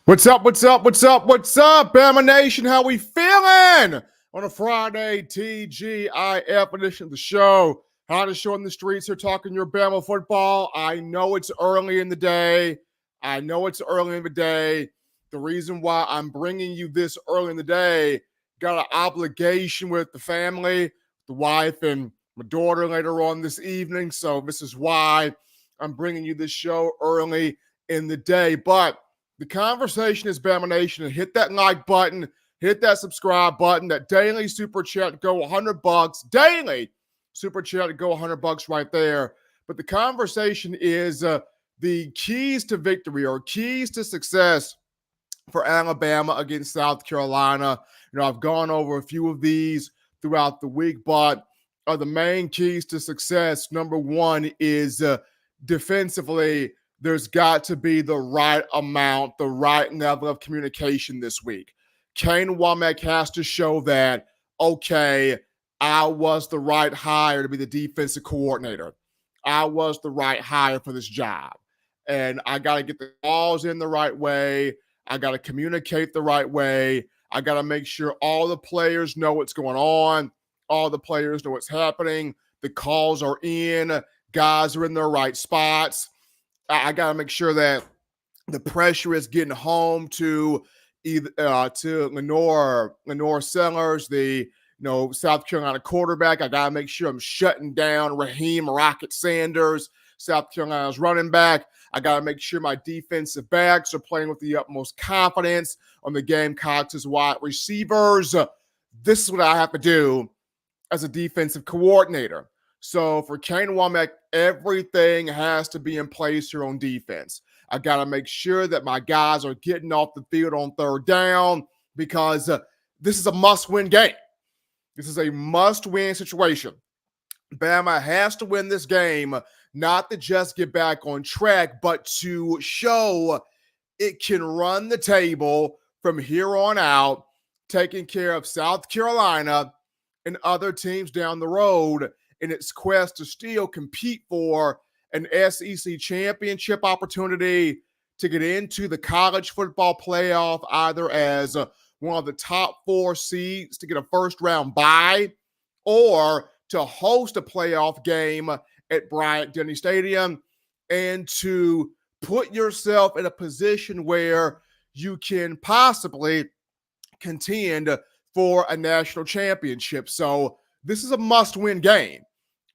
What's up? What's up? What's up? What's up, Bama Nation? How we feeling on a Friday TGIF edition of the show? Hottest show in the streets here, talking your Bama football. I know it's early in the day. The reason why I'm bringing you this early in the day, got an obligation with the family, the wife, and my daughter later on this evening. So this is why I'm bringing you this show early in the day. But the conversation is Bama Nation, and hit that like button, hit that subscribe button, that daily super chat to go $100, daily super chat to go $100 right there. But the conversation is the keys to victory or keys to success for Alabama against South Carolina. I've gone over a few of these throughout the week, but the main keys to success, number one, is defensively. There's got to be the right amount, the right level of communication this week. Kane Womack has to show that, okay, I was the right hire to be the defensive coordinator. I was the right hire for this job. And I got to get the balls in the right way. I got to communicate the right way. I got to make sure all the players know what's going on. All the players know what's happening. The calls are in. Guys are in their right spots. I got to make sure that the pressure is getting home to either to Lenore Sellers, the South Carolina quarterback. I got to make sure I'm shutting down Raheem Rocket Sanders, South Carolina's running back. I got to make sure my defensive backs are playing with the utmost confidence on the Gamecocks' wide receivers. This is what I have to do as a defensive coordinator. So for Kane Womack, everything has to be in place here on defense. I got to make sure that my guys are getting off the field on third down because this is a must-win game. This is a must-win situation. Bama has to win this game, not to just get back on track, but to show it can run the table from here on out, taking care of South Carolina and other teams down the road in its quest to still compete for an SEC championship opportunity, to get into the college football playoff, either as one of the top 4 seeds to get a first-round bye, or to host a playoff game at Bryant-Denny Stadium, and to put yourself in a position where you can possibly contend for a national championship. So this is a must-win game.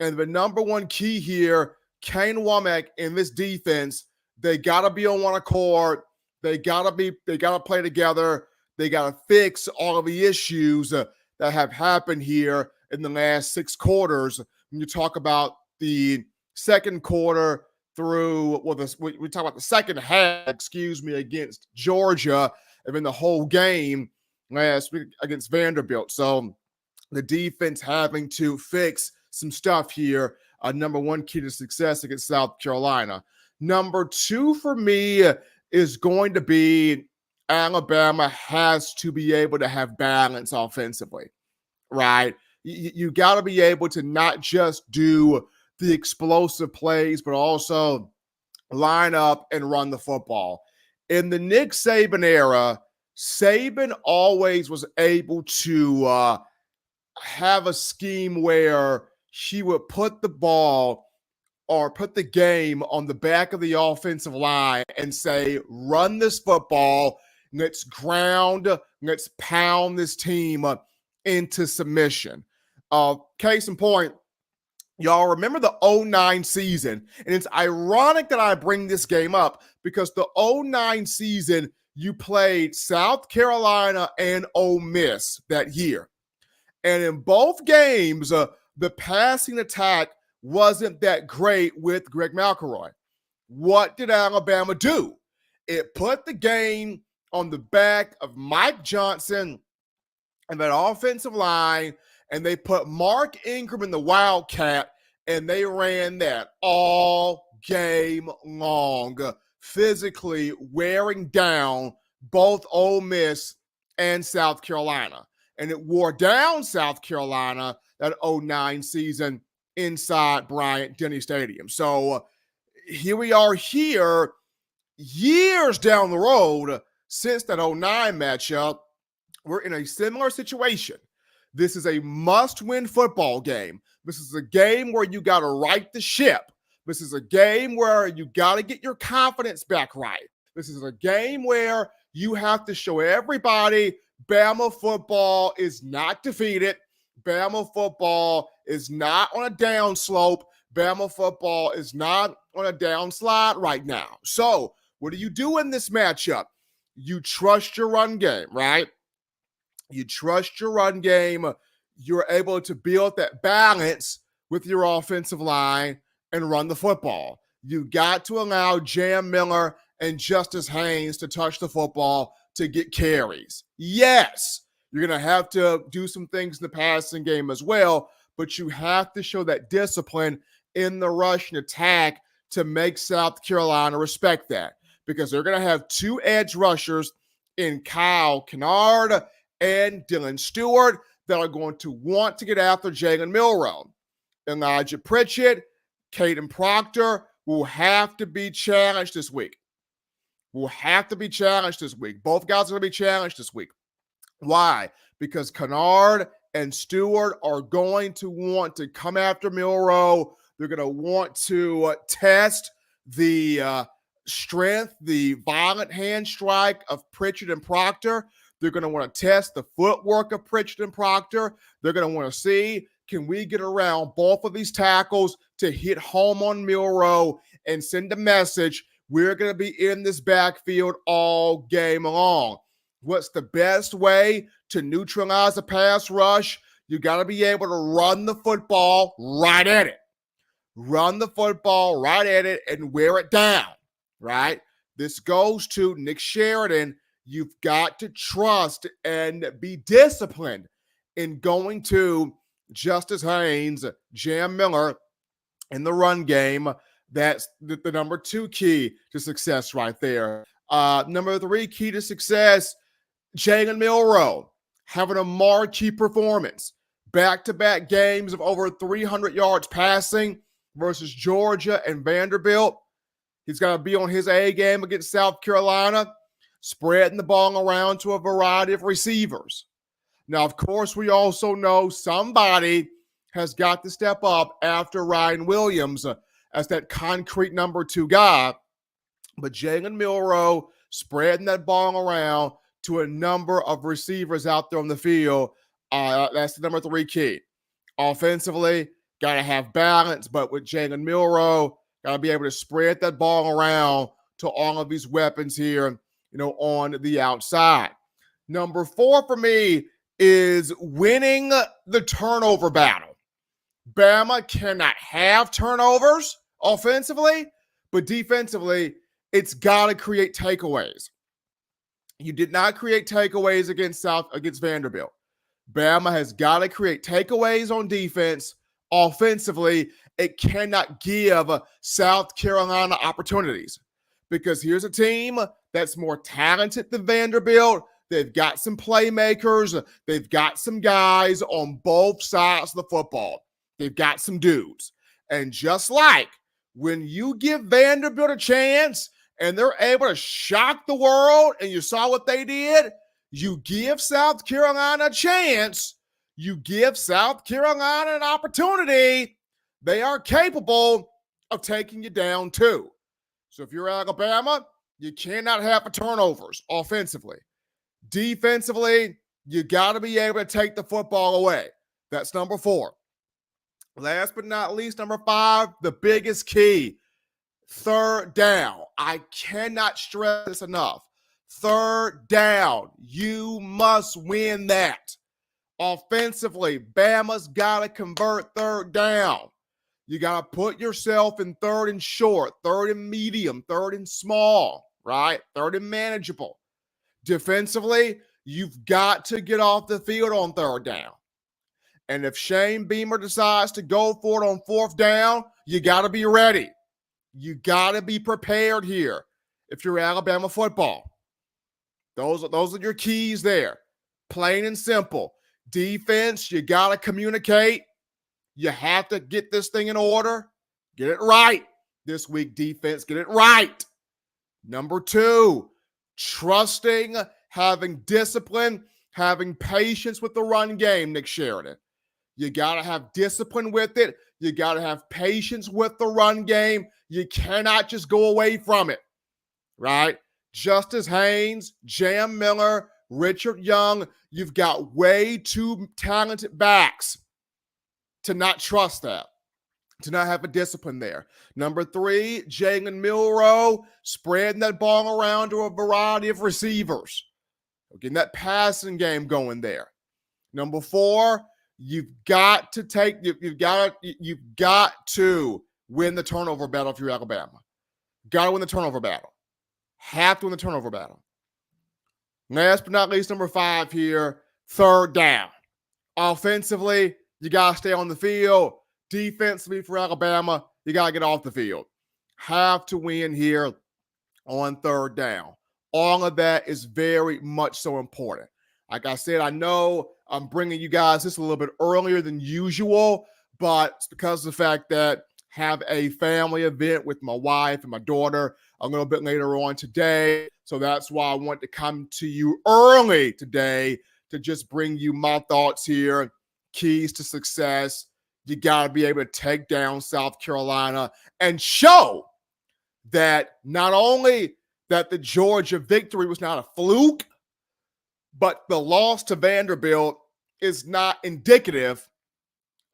And the number one key here, Kane Womack in this defense, they got to be on one accord. They got to play together. They got to fix all of the issues that have happened here in the last 6 quarters. When you talk about the second quarter through, we talk about the second half, against Georgia, and then the whole game last week against Vanderbilt. So the defense having to fix some stuff here. Number one key to success against South Carolina. Number 2 for me is going to be Alabama has to be able to have balance offensively, right? You got to be able to not just do the explosive plays, but also line up and run the football. In the Nick Saban era, Saban always was able to have a scheme where he would put the ball or put the game on the back of the offensive line and say, run this football, let's pound this team into submission. Case in point, y'all remember the 2009 season, and it's ironic that I bring this game up because the 2009 season, you played South Carolina and Ole Miss that year. And in both games, the passing attack wasn't that great with Greg McElroy. What did Alabama do? It put the game on the back of Mike Johnson and that offensive line, and they put Mark Ingram in the Wildcat, and they ran that all game long, physically wearing down both Ole Miss and South Carolina. And it wore down South Carolina that 2009 season inside Bryant-Denny Stadium. So here we are here, years down the road, since that '09 matchup, we're in a similar situation. This is a must-win football game. This is a game where you got to right the ship. This is a game where you got to get your confidence back right. This is a game where you have to show everybody Bama football is not defeated. Bama football is not on a downslope. Bama football is not on a downslide right now. So, what do you do in this matchup? You trust your run game, right? You trust your run game. You're able to build that balance with your offensive line and run the football. You got to allow Jam Miller and Justice Haynes to touch the football to get carries. Yes, you're going to have to do some things in the passing game as well, but you have to show that discipline in the rush and attack to make South Carolina respect that, because they're going to have two edge rushers in Kyle Kennard and Dylan Stewart that are going to want to get after Jalen Milroe. Elijah Pritchett, Caden Proctor will have to be challenged this week. Both guys are going to be challenged this week. Why? Because Kennard and Stewart are going to want to come after Milroe. They're going to want to test the strength, the violent hand strike of Pritchett and Proctor. They're going to want to test the footwork of Pritchett and Proctor. They're going to want to see, can we get around both of these tackles to hit home on Milroe and send a message, we're going to be in this backfield all game long. What's the best way to neutralize a pass rush? You got to be able to run the football right at it. Run the football right at it and wear it down, right? This goes to Nick Sheridan. You've got to trust and be disciplined in going to Justice Haynes, Jam Miller in the run game. That's the number 2 key to success right there. Number 3 key to success, Jalen Milroe having a marquee performance. Back-to-back games of over 300 yards passing versus Georgia and Vanderbilt. He's got to be on his A game against South Carolina, spreading the ball around to a variety of receivers. Now, of course, we also know somebody has got to step up after Ryan Williams as that concrete number 2 guy. But Jalen Milroe spreading that ball around to a number of receivers out there on the field, that's the number 3 key. Offensively, got to have balance, but with Jalen Milroe, got to be able to spread that ball around to all of these weapons here, on the outside. Number 4 for me is winning the turnover battle. Bama cannot have turnovers offensively, but defensively, it's got to create takeaways. You did not create takeaways against Vanderbilt. Bama has got to create takeaways on defense. Offensively, it cannot give South Carolina opportunities, because here's a team that's more talented than Vanderbilt. They've got some playmakers. They've got some guys on both sides of the football. They've got some dudes. And just like when you give Vanderbilt a chance and they're able to shock the world, and you saw what they did, you give South Carolina a chance. You give South Carolina an opportunity. They are capable of taking you down too. So if you're Alabama, you cannot have turnovers offensively. Defensively, you got to be able to take the football away. That's number 4. Last but not least, number 5, the biggest key, third down. I cannot stress this enough. Third down. You must win that. Offensively, Bama's got to convert third down. You got to put yourself in third and short, third and medium, third and small, right? Third and manageable. Defensively, you've got to get off the field on third down. And if Shane Beamer decides to go for it on fourth down, you got to be ready. You got to be prepared here if you're Alabama football. Those are your keys there. Plain and simple. Defense, you got to communicate. You have to get this thing in order. Get it right this week, defense. Get it right. Number 2, trusting, having discipline, having patience with the run game, Nick Sheridan. You got to have discipline with it. You got to have patience with the run game. You cannot just go away from it, right? Justice Haynes, Jam Miller, Richard Young, you've got way too talented backs to not trust that, to not have a discipline there. Number 3, Jalen Milroe, spreading that ball around to a variety of receivers, getting that passing game going there. Number 4, you've got to win the turnover battle if you're Alabama. Got to win the turnover battle. Have to win the turnover battle. Last but not least, number 5 here, third down. Offensively, you got to stay on the field. Defensively for Alabama, you got to get off the field. Have to win here on third down. All of that is very much so important. Like I said, I know I'm bringing you guys this a little bit earlier than usual, but it's because of the fact that I have a family event with my wife and my daughter a little bit later on today. So that's why I want to come to you early today to just bring you my thoughts here, keys to success. You got to be able to take down South Carolina and show that not only that the Georgia victory was not a fluke, but the loss to Vanderbilt is not indicative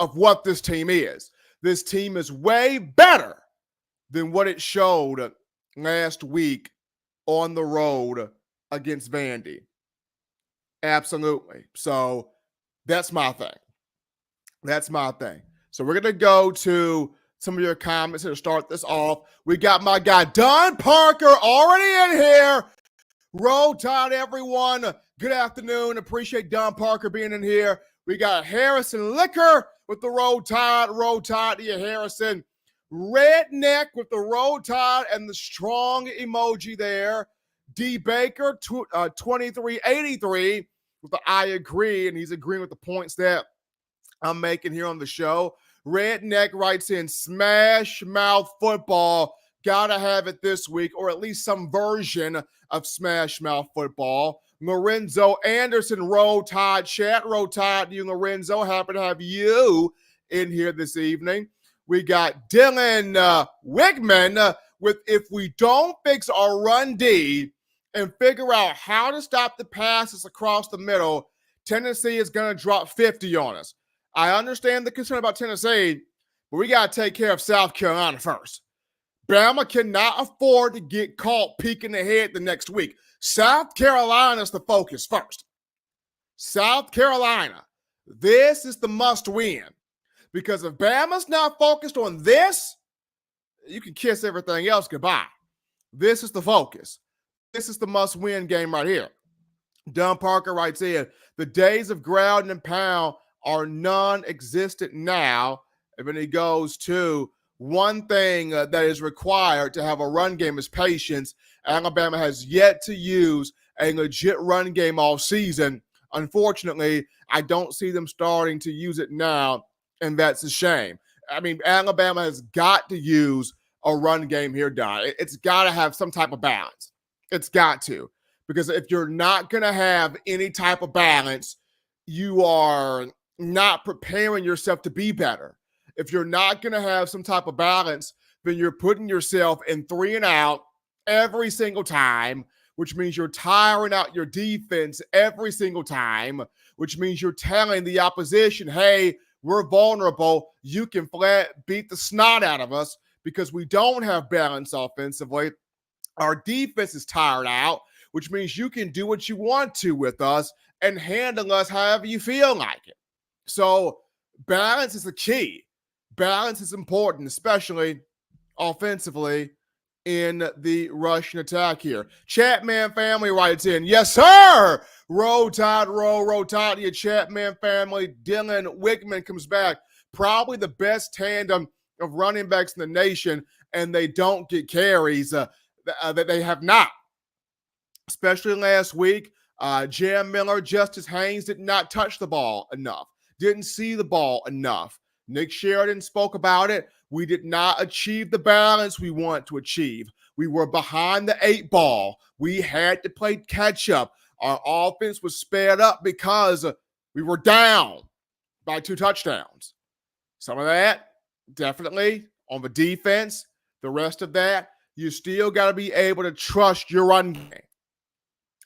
of what this team is. This team is way better than what it showed last week on the road against Vandy. Absolutely. So that's my thing. That's my thing. So we're going to go to some of your comments here to start this off. We got my guy, Don Parker, already in here. Roll Tide, everyone. Good afternoon. Appreciate Don Parker being in here. We got Harrison Liquor with the Roll Tide. Roll Tide to you, Harrison. Redneck with the Roll Tide and the strong emoji there. D. Baker, 2383 with the I agree, and he's agreeing with the points that I'm making here on the show. Redneck writes in, smash mouth football. Gotta have it this week, or at least some version of smash mouth football. Lorenzo Anderson, Roll Tide chat. Roll Tide to you, Lorenzo. Happy to have you in here this evening. We got Dylan Wigman with, if we don't fix our run D and figure out how to stop the passes across the middle, Tennessee is going to drop 50 on us. I understand the concern about Tennessee, but we got to take care of South Carolina first. Bama cannot afford to get caught peeking ahead the next week. South Carolina's the focus first. South Carolina, this is the must win. Because if Bama's not focused on this, you can kiss everything else goodbye. This is the focus. This is the must win game right here. Don Parker writes in, the days of ground and pound are non-existent now. And then he goes to, one thing that is required to have a run game is patience. Alabama has yet to use a legit run game all season. Unfortunately, I don't see them starting to use it now, and that's a shame. I mean, Alabama has got to use a run game here, Don. It's got to have some type of balance. It's got to. Because if you're not going to have any type of balance, you are not preparing yourself to be better. If you're not going to have some type of balance, then you're putting yourself in 3 and out every single time, which means you're tiring out your defense every single time, which means you're telling the opposition, hey, we're vulnerable. You can flat beat the snot out of us because we don't have balance offensively. Our defense is tired out, which means you can do what you want to with us and handle us however you feel like it. So balance is the key. Balance is important, especially offensively in the Russian attack here. Chatman family writes in, yes, sir. Roll Tide, roll Tide to your Chatman family. Dylan Wickman comes back. Probably the best tandem of running backs in the nation, and they don't get carries that they have not. Especially last week, Jam Miller, Justice Haynes did not touch the ball enough. Didn't see the ball enough. Nick Sheridan spoke about it. We did not achieve the balance we want to achieve. We were behind the 8 ball. We had to play catch up. Our offense was sped up because we were down by 2 touchdowns. Some of that, definitely, on the defense. The rest of that, you still got to be able to trust your run game.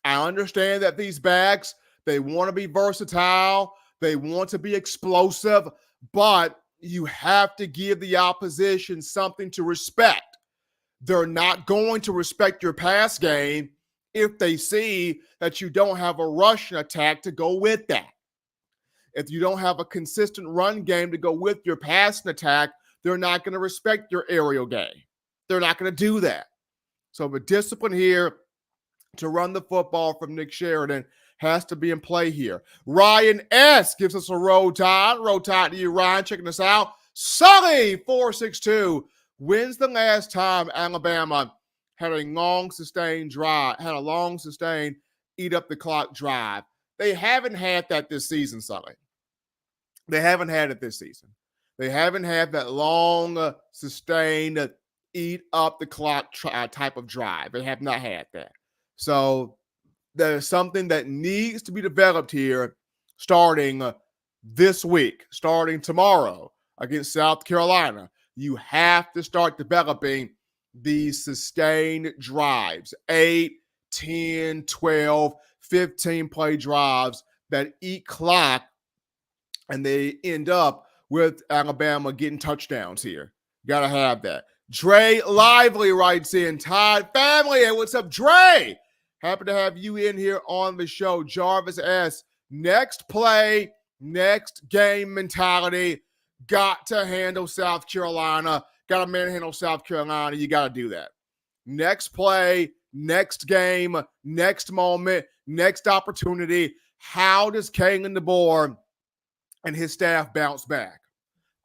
I understand that these backs, they want to be versatile. They want to be explosive, but you have to give the opposition something to respect. They're not going to respect your pass game if they see that you don't have a rushing attack to go with that. If you don't have a consistent run game to go with your passing attack, they're not going to respect your aerial game. They're not going to do that. So the discipline here to run the football from Nick Sheridan has to be in play here. Ryan S. gives us a roll tide. Roll tide to you, Ryan. Checking us out. Sully 462. When's the last time Alabama had a long sustained eat up the clock drive? They haven't had that this season, Sully. They haven't had it this season. They haven't had that long sustained eat up the clock type of drive. They have not had that. So there's something that needs to be developed here starting this week, starting tomorrow against South Carolina. You have to start developing these sustained drives, 8, 10, 12, 15 play drives that eat clock, and they end up with Alabama getting touchdowns here. Got to have that. Dre Lively writes in, Todd family. Hey, what's up, Dre? Happy to have you in here on the show. Jarvis S. Next play, next game mentality. Got to handle South Carolina. Got to manhandle South Carolina. You got to do that. Next play, next game, next moment, next opportunity. How does Kalen DeBoer and his staff bounce back?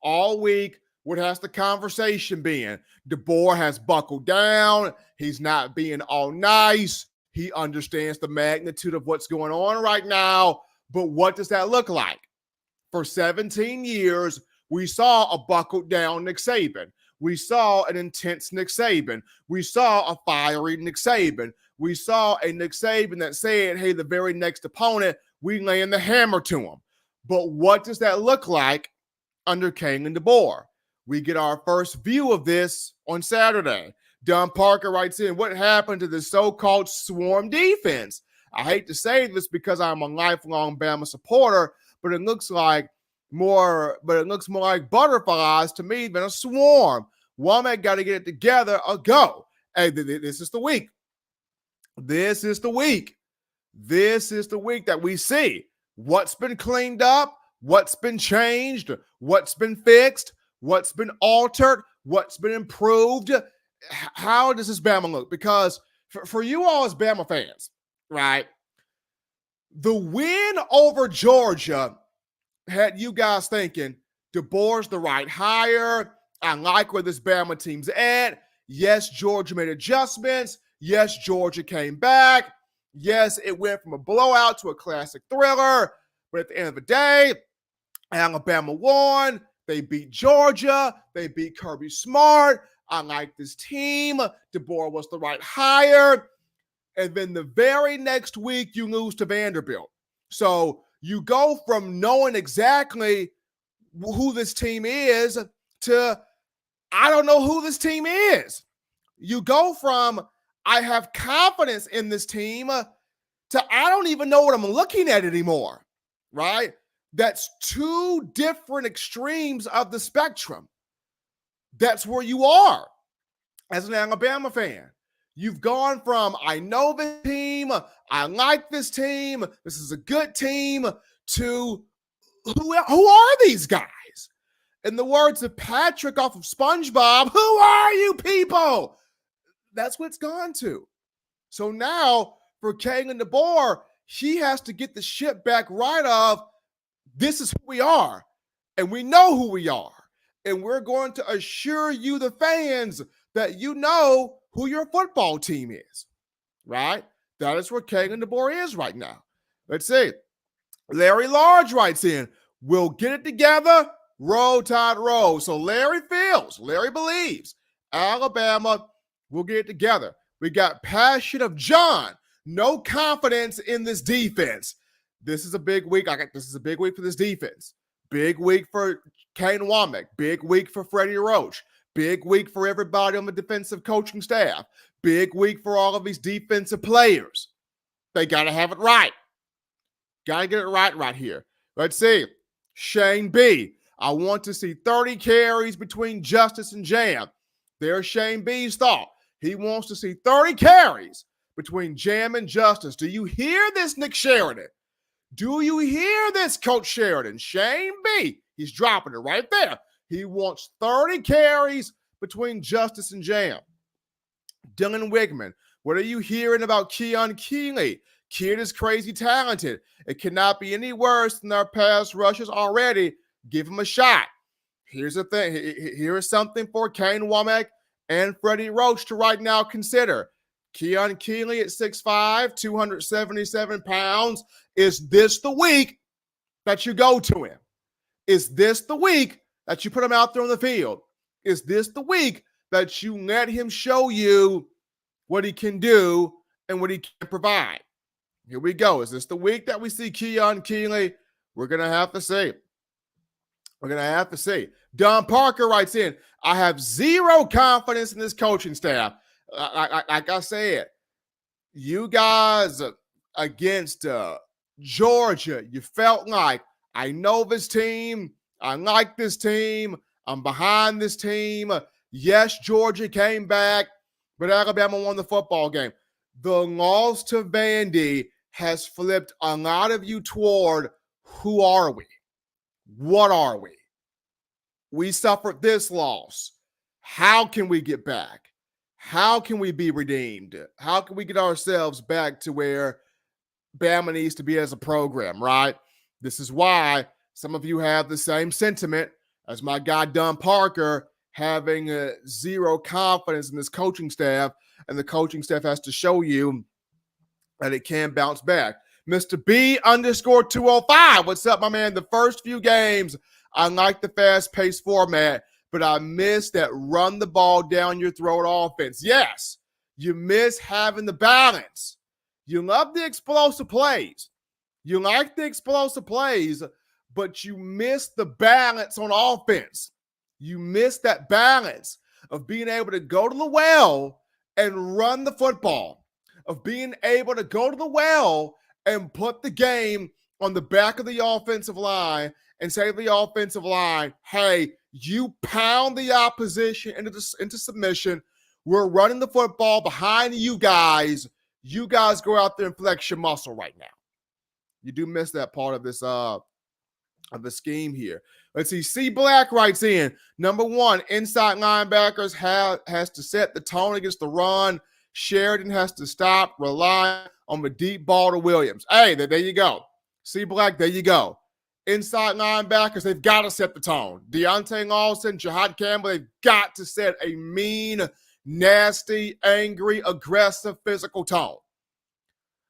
All week, what has the conversation been? DeBoer has buckled down. He's not being all nice. He understands the magnitude of what's going on right now. But what does that look like? For 17 years, we saw a buckled down Nick Saban. We saw an intense Nick Saban. We saw a fiery Nick Saban. We saw a Nick Saban that said, hey, the very next opponent, we laying the hammer to him. But what does that look like under Kalen DeBoer? We get our first view of this on Saturday. Don Parker writes in, what happened to the so-called swarm defense? I hate to say this because I'm a lifelong Bama supporter, but it looks more like butterflies to me than a swarm. Womack got to get it together or go. Hey, this is the week. This is the week. This is the week that we see what's been cleaned up, what's been changed, what's been fixed, what's been altered, what's been improved. How does this Bama look? Because for you all as Bama fans, right, the win over Georgia had you guys thinking DeBoer's the right hire. I like where this Bama team's at. Yes, Georgia made adjustments. Yes, Georgia came back. Yes, it went from a blowout to a classic thriller. But at the end of the day, Alabama won. They beat Georgia. They beat Kirby Smart. I like this team. DeBoer was the right hire. And then the very next week, you lose to Vanderbilt. So you go from knowing exactly who this team is to, I don't know who this team is. You go from, I have confidence in this team to, I don't even know what I'm looking at anymore, right? That's two different extremes of the spectrum. That's where you are as an Alabama fan. You've gone from, I know this team, I like this team, this is a good team, to who are these guys? In the words of Patrick off of SpongeBob, who are you people? That's what it's gone to. So now for Kalen DeBoer, he has to get the ship back right of, this is who we are, and we know who we are. And we're going to assure you, the fans, that you know who your football team is, right? That is where Kalen DeBoer is right now. Let's see. Larry Large writes in, we'll get it together, roll, Tide, roll. So Larry believes Alabama will get it together. We got passion of John. No confidence in this defense. This is a big week. This is a big week for this defense. Big week for Kane Womack. Big week for Freddie Roach. Big week for everybody on the defensive coaching staff. Big week for all of these defensive players. They got to have it right. Got to get it right here. Let's see. Shane B. I want to see 30 carries between Justice and Jam. There's Shane B's thought. He wants to see 30 carries between Jam and Justice. Do you hear this, Nick Sheridan? Do you hear this, Coach Sheridan? Shane B. He's dropping it right there. He wants 30 carries between Justice and Jam. Dylan Wigman, what are you hearing about Keon Keeley? Kid is crazy talented. It cannot be any worse than our pass rushes already. Give him a shot. Here's the thing. Here is something for Kane Womack and Freddie Roach to right now consider. Keon Keeley at 6'5", 277 pounds. Is this the week that you go to him? Is this the week that you put him out there on the field? Is this the week that you let him show you what he can do and what he can provide? Here we go. Is this the week that we see Keon Keeley? We're going to have to see. We're going to have to see. Don Parker writes in, I have zero confidence in this coaching staff. Like I said, you guys against Georgia, you felt like, I know this team. I like this team. I'm behind this team. Yes, Georgia came back, but Alabama won the football game. The loss to Vandy has flipped a lot of you toward who are we? What are we? We suffered this loss. How can we get back? How can we be redeemed? How can we get ourselves back to where Bama needs to be as a program, right? This is why some of you have the same sentiment as my guy Don Parker, having zero confidence in this coaching staff, and the coaching staff has to show you that it can bounce back. Mr. B_205, what's up, my man? The first few games, I like the fast-paced format, but I miss that run the ball down your throat offense. Yes, you miss having the balance. You love the explosive plays. You like the explosive plays, but you miss the balance on offense. You miss that balance of being able to go to the well and run the football, of being able to go to the well and put the game on the back of the offensive line and say to the offensive line, hey, you pound the opposition into submission. We're running the football behind you guys. You guys go out there and flex your muscle right now. You do miss that part of this of the scheme here. Let's see. C. Black writes in, number one, inside linebackers has to set the tone against the run. Sheridan has to stop relying on the deep ball to Williams. Hey, there you go. C. Black, there you go. Inside linebackers, they've got to set the tone. Deontay Lawson, Jahad Campbell, they've got to set a mean, nasty, angry, aggressive, physical tone.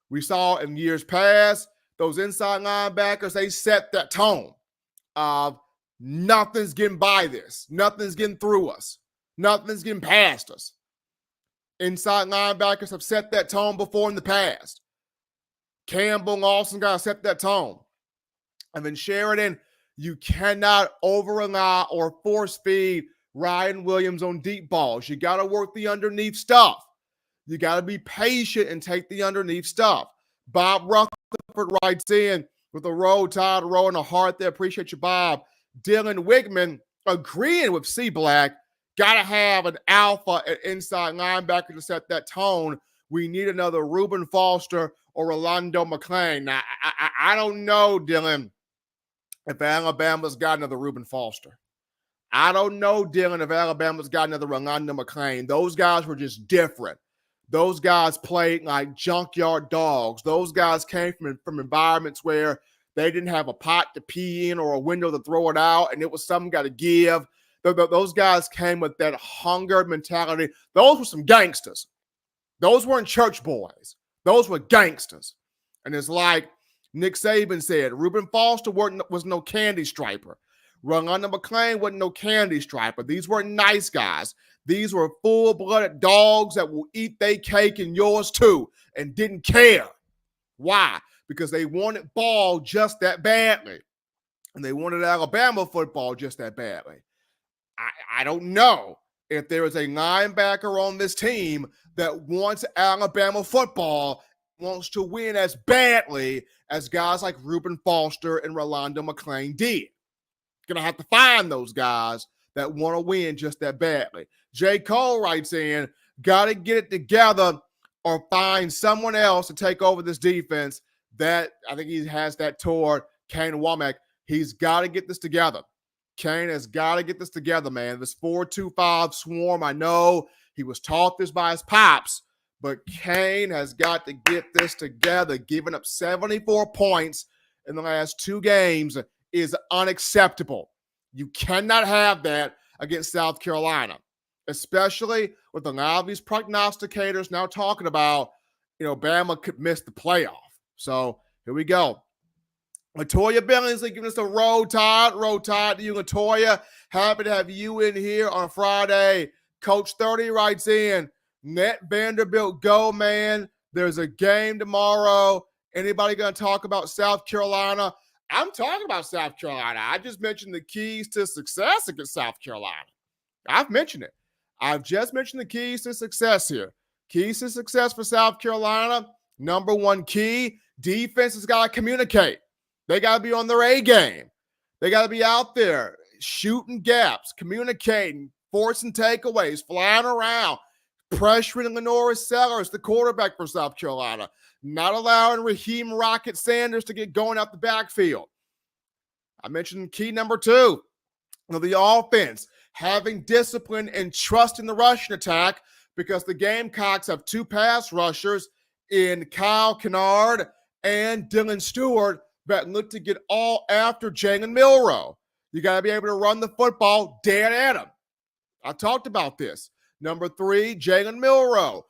We saw in years past, those inside linebackers, they set that tone of nothing's getting by this. Nothing's getting through us. Nothing's getting past us. Inside linebackers have set that tone before in the past. Campbell, Lawson got to set that tone. And then Sheridan, you cannot over-rely or force-feed Ryan Williams on deep balls. You got to work the underneath stuff. You got to be patient and take the underneath stuff. Bob Rutherford writes in with a roll, tide, roll, and a heart there. Appreciate you, Bob. Dylan Wigman agreeing with C. Black. Got to have an alpha at inside linebacker to set that tone. We need another Reuben Foster or Rolando McClain. Now, I don't know, Dylan, if Alabama's got another Reuben Foster. I don't know, Dylan, if Alabama's got another Rolando McClain. Those guys were just different. Those guys played like junkyard dogs. Those guys came from environments where they didn't have a pot to pee in or a window to throw it out, and it was something got to give. Those guys came with that hunger mentality. Those were some gangsters. Those weren't church boys. Those were gangsters. And it's like Nick Saban said, Reuben Foster was no candy striper. Rolando McClain wasn't no candy striper. These weren't nice guys. These were full-blooded dogs that will eat their cake and yours too and didn't care. Why? Because they wanted ball just that badly. And they wanted Alabama football just that badly. I don't know if there is a linebacker on this team that wants Alabama football, wants to win as badly as guys like Reuben Foster and Rolando McClain did. Gonna have to find those guys that want to win just that badly. J. Cole writes in, got to get it together or find someone else to take over this defense. That I think he has that toward Kane Womack. He's got to get this together. Kane has got to get this together, man. This 4-2-5 swarm, I know he was taught this by his pops, but Kane has got to get this together. Giving up 74 points in the last 2 games is unacceptable. You cannot have that against South Carolina, especially with a lot of these prognosticators now talking about, Bama could miss the playoff. So here we go. Latoya Billingsley giving us a roll tide. Roll tide to you, Latoya. Happy to have you in here on Friday. Coach 30 writes in, Net Vanderbilt go, man. There's a game tomorrow. Anybody going to talk about South Carolina? I'm talking about South Carolina. I just mentioned the keys to success against South Carolina. I've mentioned it. I've just mentioned the keys to success here. Keys to success for South Carolina. Number one key, defense has got to communicate. They got to be on their A game. They got to be out there shooting gaps, communicating, forcing takeaways, flying around, pressuring Lenora Sellers, the quarterback for South Carolina, not allowing Raheem Rocket Sanders to get going out the backfield. I mentioned key number 2 of the offense, having discipline and trust in the rushing attack, because the Gamecocks have 2 pass rushers in Kyle Kennard and Dylan Stewart that look to get all after Jalen Milroe. You got to be able to run the football dead at him. I talked about this. Number 3, Jalen Milroe,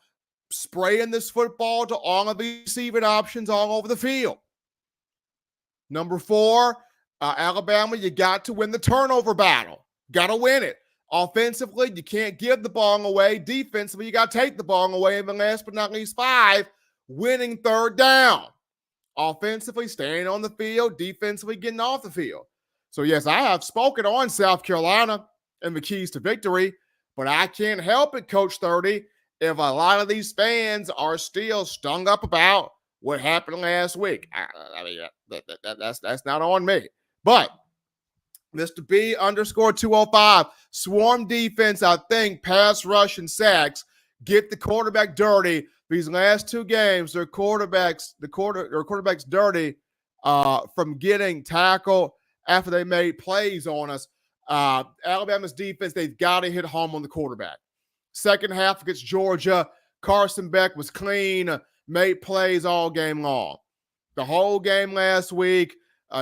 spraying this football to all of the receiving options all over the field. Number 4, Alabama, you got to win the turnover battle. Got to win it. Offensively, you can't give the ball away. Defensively, you got to take the ball away. And last but not least, 5, winning third down. Offensively, staying on the field. Defensively, getting off the field. So, yes, I have spoken on South Carolina and the keys to victory, but I can't help it, Coach 30, if a lot of these fans are still stung up about what happened last week. I mean, that's not on me. But Mr. B _205, swarm defense, I think, pass rush and sacks, get the quarterback dirty. These last 2 games, their quarterbacks dirty from getting tackled after they made plays on us. Alabama's defense, they've got to hit home on the quarterback. Second half against Georgia, Carson Beck was clean, made plays all game long. The whole game last week,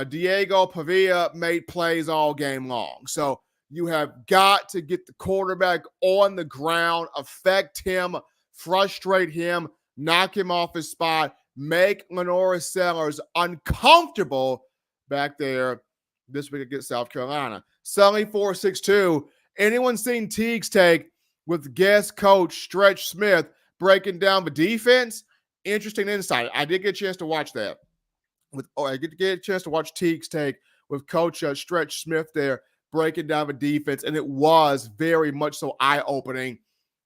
Diego Pavia made plays all game long. So you have got to get the quarterback on the ground, affect him, frustrate him, knock him off his spot, make Lenora Sellers uncomfortable back there this week against South Carolina. Sully 462. Anyone seen Teague's take with guest coach Stretch Smith breaking down the defense? Interesting insight. I did get a chance to watch that. I get a chance to watch Teague's take with Coach Stretch Smith there breaking down the defense, and it was very much so eye-opening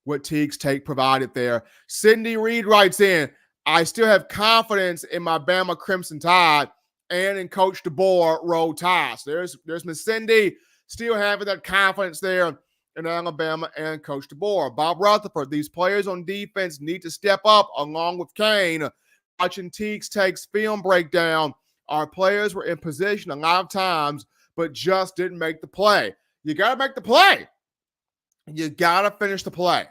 what Teague's take provided there. Cindy Reed writes in, I still have confidence in my Bama Crimson Tide and in Coach DeBoer Roll Tide. So there's Miss Cindy still having that confidence there in Alabama and Coach DeBoer. Bob Rutherford, these players on defense need to step up along with Kane. Watching Teague's takes film breakdown, our players were in position a lot of times, but just didn't make the play. You got to make the play. You got to finish the play.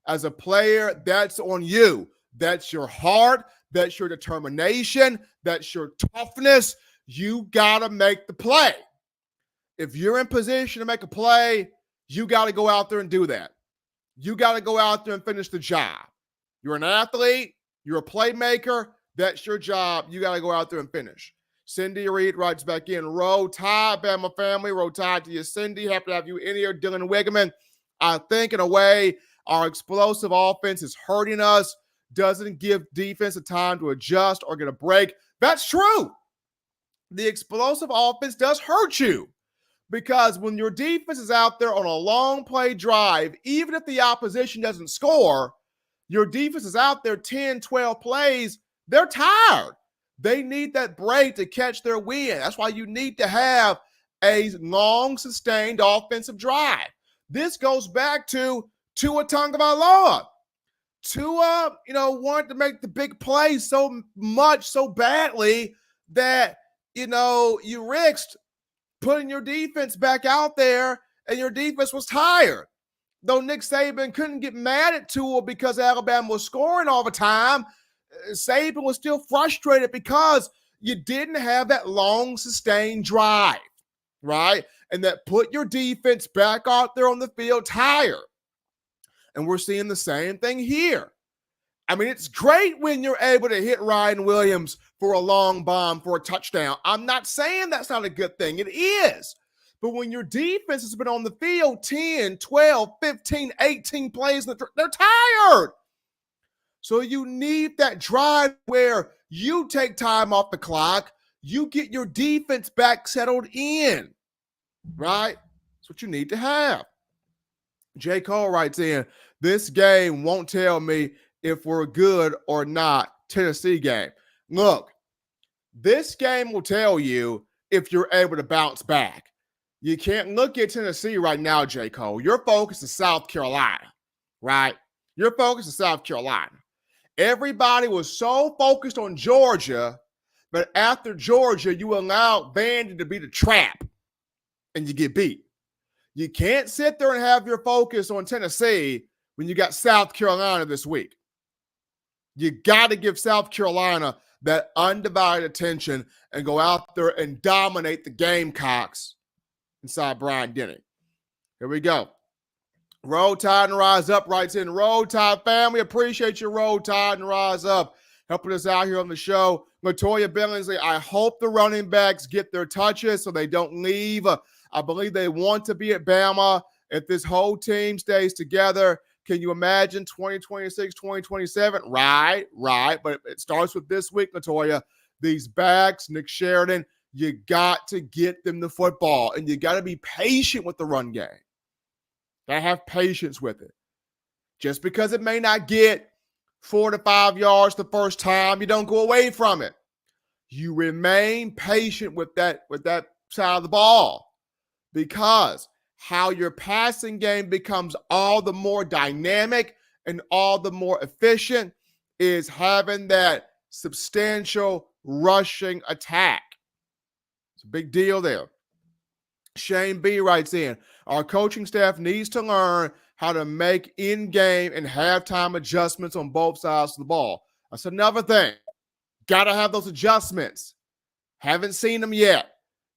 As a player, that's on you. That's your heart. That's your determination. That's your toughness. You got to make the play. If you're in position to make a play, you got to go out there and do that. You got to go out there and finish the job. You're an athlete. You're a playmaker. That's your job. You got to go out there and finish. Cindy Reed writes back in, Roll Tide, Bama family. Roll Tide to you, Cindy. Happy to have you in here. Dylan Wiggman I think in a way, our explosive offense is hurting us, doesn't give defense a time to adjust or get a break. That's true. The explosive offense does hurt you because when your defense is out there on a long play drive, even if the opposition doesn't score, your defense is out there 10, 12 plays, they're tired. They need that break to catch their wind. That's why you need to have a long, sustained offensive drive. This goes back to Tua Tagovailoa. Tua, wanted to make the big play so much, so badly that, you risked putting your defense back out there and your defense was tired. Though Nick Saban couldn't get mad at Tua because Alabama was scoring all the time, Saban was still frustrated because you didn't have that long, sustained drive, right? And that put your defense back out there on the field tired. And we're seeing the same thing here. I mean, it's great when you're able to hit Ryan Williams for a long bomb for a touchdown. I'm not saying that's not a good thing. It is. But when your defense has been on the field 10, 12, 15, 18 plays, they're tired. So you need that drive where you take time off the clock, you get your defense back settled in, right? That's what you need to have. J. Cole writes in, this game won't tell me if we're good or not. Tennessee game. Look, this game will tell you if you're able to bounce back. You can't look at Tennessee right now, J. Cole. Your focus is South Carolina, right? Your focus is South Carolina. Everybody was so focused on Georgia, but after Georgia, you allowed Vandy to be the trap, and you get beat. You can't sit there and have your focus on Tennessee when you got South Carolina this week. You got to give South Carolina that undivided attention and go out there and dominate the Gamecocks inside Bryant-Denny. Here we go. Roll Tide and Rise Up writes in, Roll Tide family, appreciate you, Roll Tide and Rise Up, helping us out here on the show. Latoya Billingsley, I hope the running backs get their touches so they don't leave. I believe they want to be at Bama. If this whole team stays together, can you imagine 2026, 2027? Right. But it starts with this week, Latoya. These backs, Nick Sheridan, you got to get them the football, and you got to be patient with the run game. Got to have patience with it. Just because it may not get 4 to 5 yards the first time, you don't go away from it. You remain patient with that side of the ball, because how your passing game becomes all the more dynamic and all the more efficient is having that substantial rushing attack. It's a big deal there. Shane B writes in, our coaching staff needs to learn how to make in-game and halftime adjustments on both sides of the ball. That's another thing. Got to have those adjustments. Haven't seen them yet.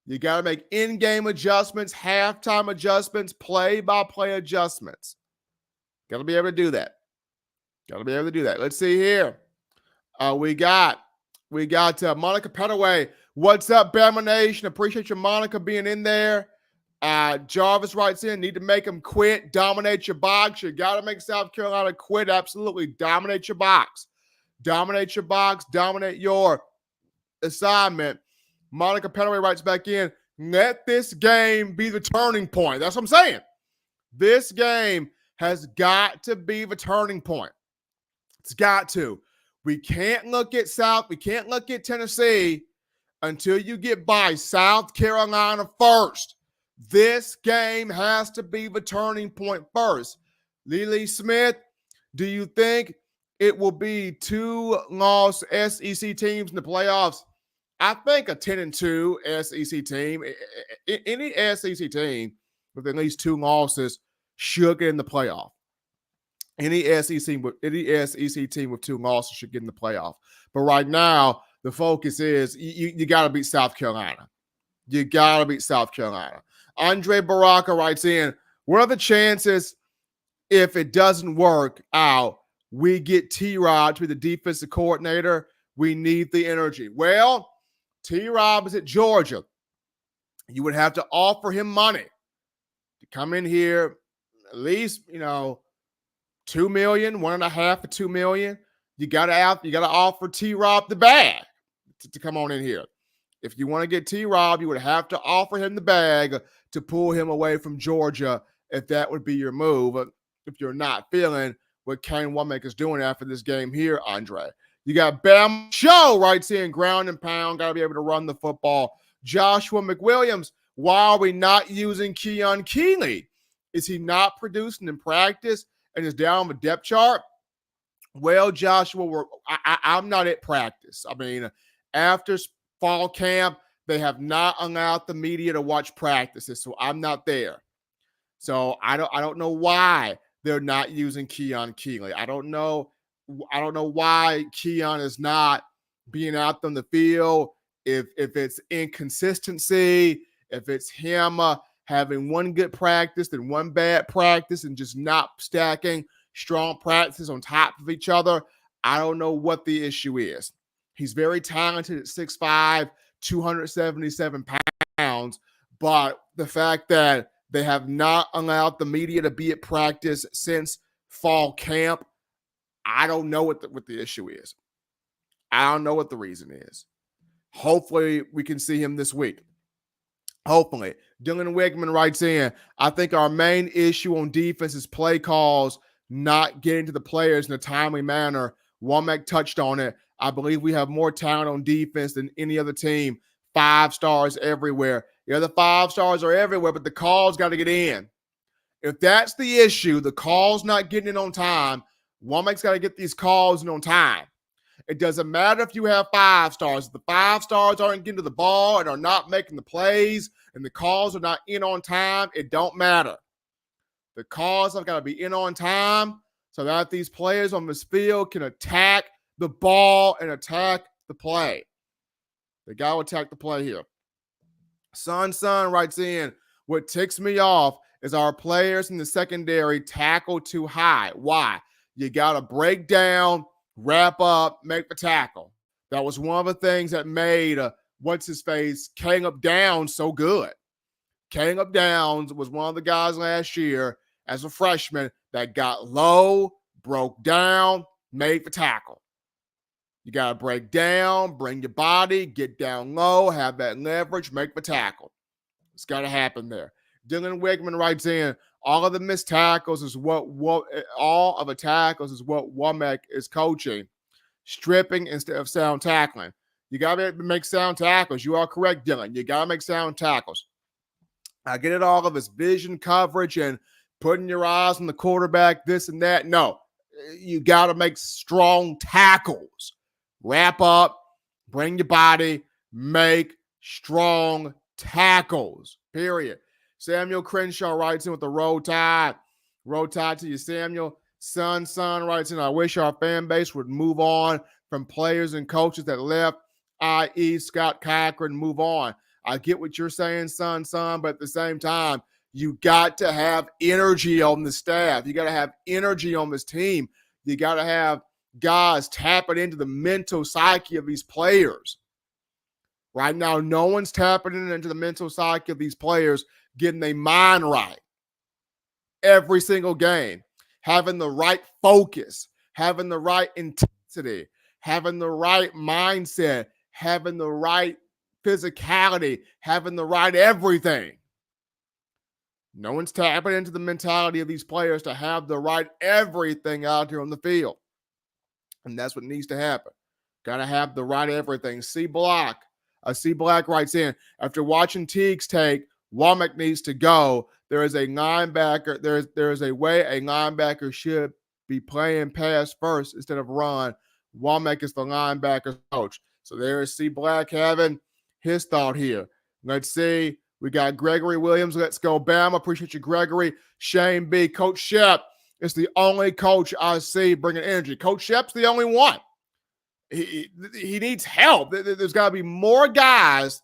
You got to make in-game adjustments, halftime adjustments, play-by-play adjustments. Got to be able to do that. Let's see here. We got Monica Petaway. What's up, Bama Nation? Appreciate you, Monica, being in there. Jarvis writes in, need to make them quit, dominate your box. You got to make South Carolina quit. Absolutely. Dominate your box. Dominate your assignment. Monica Petaway writes back in, let this game be the turning point. That's what I'm saying. This game has got to be the turning point. It's got to. We can't look at Tennessee until you get by South Carolina first. This game has to be the turning point first. Lily Smith, do you think it will be 2 lost SEC teams in the playoffs? I think a 10-2 SEC team, any SEC team with at least 2 losses should get in the playoff. Any SEC team with 2 losses should get in the playoff. But right now, the focus is you got to beat South Carolina. You got to beat South Carolina. Andre Baraka writes in, what are the chances if it doesn't work out, we get T-Rod to be the defensive coordinator? We need the energy. Well, T-Rob is at Georgia. You would have to offer him money to come in here, at least, 2 million, 1.5 to 2 million. You gotta offer T-Rob the bag to come on in here. If you want to get T-Rob, you would have to offer him the bag to pull him away from Georgia, if that would be your move. If you're not feeling what Kane Womack is doing after this game here, Andre. You got Bam Show right here, ground and pound, got to be able to run the football. Joshua McWilliams, why are we not using Keon Keeley? Is he not producing in practice and is down on the depth chart? Well, Joshua, I'm not at practice. I mean, after fall camp, they have not allowed the media to watch practices, so I'm not there. So I don't know why they're not using Keon Keeley. I don't know why Keon is not being out on the field. If it's inconsistency, if it's him having one good practice and one bad practice and just not stacking strong practices on top of each other, I don't know what the issue is. He's very talented at 6'5", 277 pounds, but the fact that they have not allowed the media to be at practice since fall camp, I don't know what the issue is. I don't know what the reason is. Hopefully, we can see him this week. Hopefully. Dylan Wigman writes in, I think our main issue on defense is play calls, not getting to the players in a timely manner. Womack touched on it. I believe we have more talent on defense than any other team. 5 stars everywhere. Yeah, the 5 stars are everywhere, but the calls got to get in. If that's the issue, the calls not getting in on time, Womack's got to get these calls in on time. It doesn't matter if you have 5 stars. If the 5 stars aren't getting to the ball and are not making the plays and the calls are not in on time, it don't matter. The calls have got to be in on time so that these players on this field can attack the ball and attack the play. They got to attack the play here. Son writes in, what ticks me off is our players in the secondary tackle too high. Why? You got to break down, wrap up, make the tackle. That was one of the things that made what's-his-face, Caleb Downs so good. Caleb Downs was one of the guys last year as a freshman that got low, broke down, made the tackle. You got to break down, bring your body, get down low, have that leverage, make the tackle. It's got to happen there. Dylan Wigman writes in, all of the missed tackles is all of the tackles is what Womack is coaching. Stripping instead of sound tackling. You got to make sound tackles. You are correct, Dylan. You got to make sound tackles. I get it all of his vision coverage and putting your eyes on the quarterback, this and that. No, you got to make strong tackles. Wrap up, bring your body, make strong tackles, period. Samuel Crenshaw writes in with the roll tide. Roll tide to you, Samuel. Son writes in, I wish our fan base would move on from players and coaches that left, i.e. Scott Cochran, move on. I get what you're saying, son, but at the same time, you got to have energy on the staff. You got to have energy on this team. You got to have guys tapping into the mental psyche of these players. Right now, no one's tapping into the mental psyche of these players, getting their mind right every single game, having the right focus, having the right intensity, having the right mindset, having the right physicality, having the right everything. No one's tapping into the mentality of these players to have the right everything out here on the field. And that's what needs to happen. Got to have the right everything. C Black writes in, after watching Teague's take, Womack needs to go. There is a linebacker. There is a way a linebacker should be playing pass first instead of run. Womack is the linebacker coach. So there is C Black having his thought here. Let's see. We got Gregory Williams. Let's go, Bama. Appreciate you, Gregory. Shane B. Coach Shep is the only coach I see bringing energy. Coach Shep's the only one. He needs help. There's got to be more guys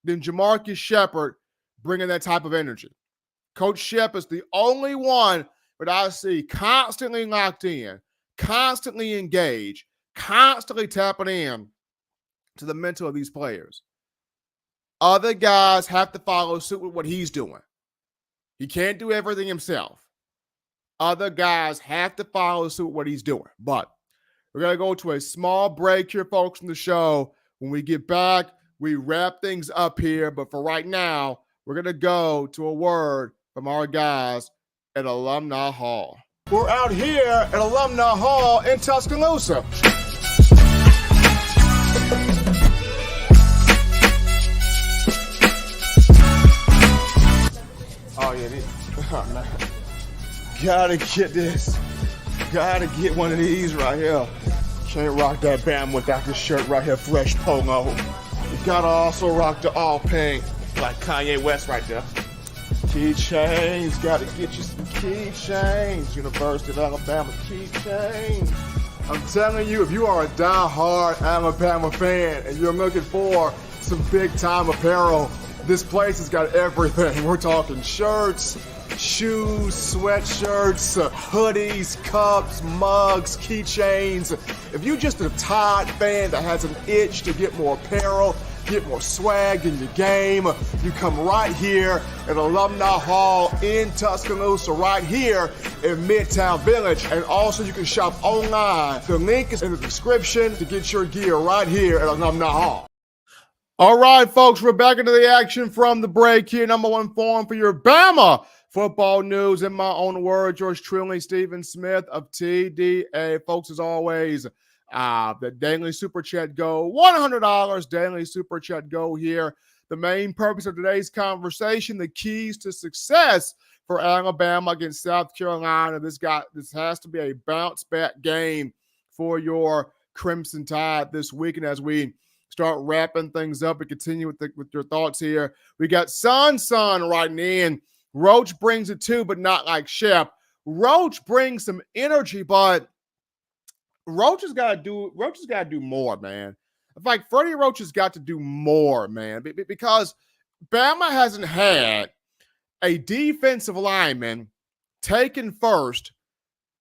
than Jamarcus Shepard bringing that type of energy. Coach Shep is the only one that I see constantly locked in, constantly engaged, constantly tapping in to the mental of these players. Other guys have to follow suit with what he's doing. He can't do everything himself. Other guys have to follow suit what he's doing. But we're going to go to a small break here, folks, in the show. When we get back, we wrap things up here. But for right now, we're going to go to a word from our guys at Alumni Hall. We're out here at Alumni Hall in Tuscaloosa. Oh, yeah, oh, man. Gotta get this. Gotta get one of these right here. Can't rock that Bama without this shirt right here, fresh polo. You gotta also rock the all pink, like Kanye West right there. Keychains, gotta get you some keychains. University of Alabama keychains. I'm telling you, if you are a die-hard Alabama fan and you're looking for some big-time apparel, this place has got everything. We're talking shirts, shoes, sweatshirts, hoodies, cups, mugs, keychains. If you're just a Tide fan that has an itch to get more apparel, get more swag in your game, you come right here at Alumni Hall in Tuscaloosa, right here in Midtown Village. And also you can shop online. The link is in the description to get your gear right here at Alumni Hall. All right, folks, we're back into the action from the break here. Number one forum for your Bama football news. In my own words, yours truly, Stephen Smith of TDA. Folks, as always, the daily super chat go, $100 daily super chat go here. The main purpose of today's conversation, the keys to success for Alabama against South Carolina. This has to be a bounce back game for your Crimson Tide this weekend. As we start wrapping things up and continue with your thoughts here, we got Son writing in. Roach brings it too, but not like Shep. Roach brings some energy, but Roach has got to do more, man. In fact, Freddie Roach has got to do more, man, because Bama hasn't had a defensive lineman taken first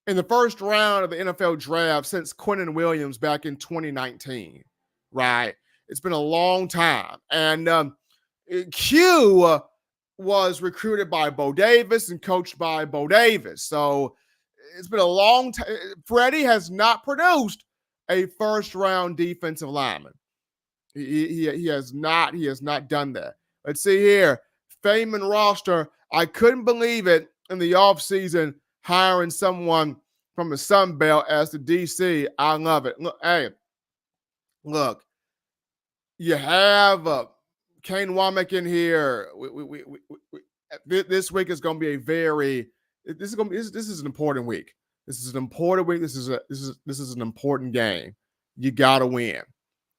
in the first round of the NFL draft since Quinnen Williams back in 2019, right? It's been a long time. And Q was recruited by Bo Davis and coached by Bo Davis. So it's been a long time. Freddie has not produced a first-round defensive lineman. He has not done that. Let's see here. Feynman roster. I couldn't believe it in the offseason hiring someone from the Sun Belt as the DC. I love it. Look, you have Kane Womack in here. This week is going to be this is an important week. This is an important week. This is an important game. You got to win.